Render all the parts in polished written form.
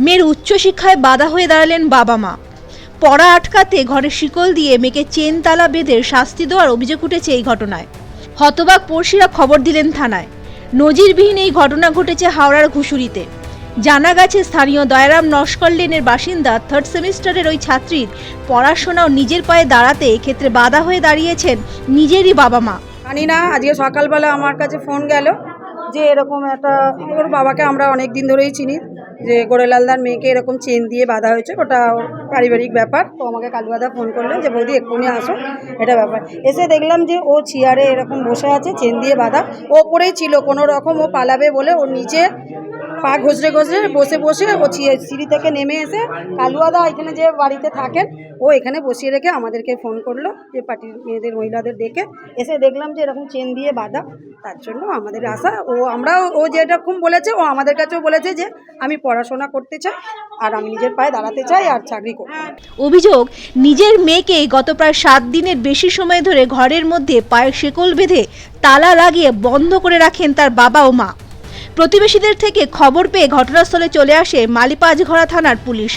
মেয়ের উচ্চশিক্ষায় বাধা হয়ে দাঁড়ালেন বাবা মা। পড়া আটকাতে ঘরে শিকল দিয়ে মেয়েকে চেন তালা বেঁধে শাস্তি দেওয়ার অভিযোগ উঠেছে এই ঘটনায়। হতবাক পড়শিরা খবর দিলেন থানায়। নজিরবিহীন এই ঘটনা ঘটেছে হাওড়ার ঘুষুরিতে। জানা গেছে স্থানীয় দয়ারাম নস্কর লেনের বাসিন্দা 3rd সেমিস্টারের ওই ছাত্রীর পড়াশোনা ও নিজের পায়ে দাঁড়াতে এক্ষেত্রে বাধা হয়ে দাঁড়িয়েছেন নিজেরই বাবা মা। জানি না, আজকে সকালবেলা আমার কাছে ফোন গেল যে এরকম একটা, ওর বাবাকে আমরা অনেক দিন ধরেই চিনি, যে গোরেলালদার মেয়েকে এরকম চেন দিয়ে বাঁধা হয়েছে, ওটা পারিবারিক ব্যাপার। তো আমাকে কালুয়াদা ফোন করলো যে বৌদি এক্ষুনি আসো, এটা ব্যাপার। এসে দেখলাম যে ও চেয়ারে এরকম বসে আছে, চেন দিয়ে বাঁধা। ও ওপরেই ছিল, কোনো রকম ও পালাবে বলে ওর নিচে পা ঘষড়ে বসে বসে ও সিঁড়ি থেকে নেমে এসে কালুয়াদা এখানে যে বাড়িতে থাকেন, ও এখানে বসিয়ে রেখে আমাদেরকে ফোন করলো যে পার্টির মেয়েদের মহিলাদের ডেকে। এসে দেখলাম যে এরকম চেন দিয়ে বাঁধা, তার জন্য আমাদের আশা ও যেরকম বলেছে, ও আমাদের কাছেও বলেছে যে আমি পড়াশোনা করতে চাই আর আমি নিজের পায়ে দাঁড়াতে চাই আর চাকরি করতে। অভিযোগ, নিজের মেয়েকে গত প্রায় 7 দিনের বেশি সময় ধরে ঘরের মধ্যে পায়ে শেকল বেঁধে তালা লাগিয়ে বন্ধ করে রাখেন তার বাবা ও মা। প্রতিবেশীদের থেকে খবর পেয়ে ঘটনাস্থলে চলে আসে মালিপাজঘরা থানার পুলিশ।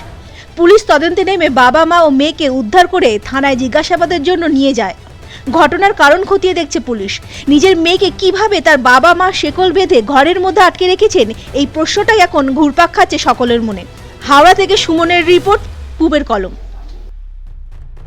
পুলিশ তদন্তে নেমে বাবা মা ও মেয়েকে উদ্ধার করে থানায় জিজ্ঞাসাবাদের জন্য নিয়ে যায়। ঘটনার কারণ খতিয়ে দেখছে পুলিশ। নিজের মেয়েকে কিভাবে তার বাবা মা শেকল বেঁধে ঘরের মধ্যে আটকে রেখেছেন, এই প্রশ্নটাই এখন ঘুরপাক খাচ্ছে সকলের মনে। হাওড়া থেকে সুমনের রিপোর্ট, পূবের কলম।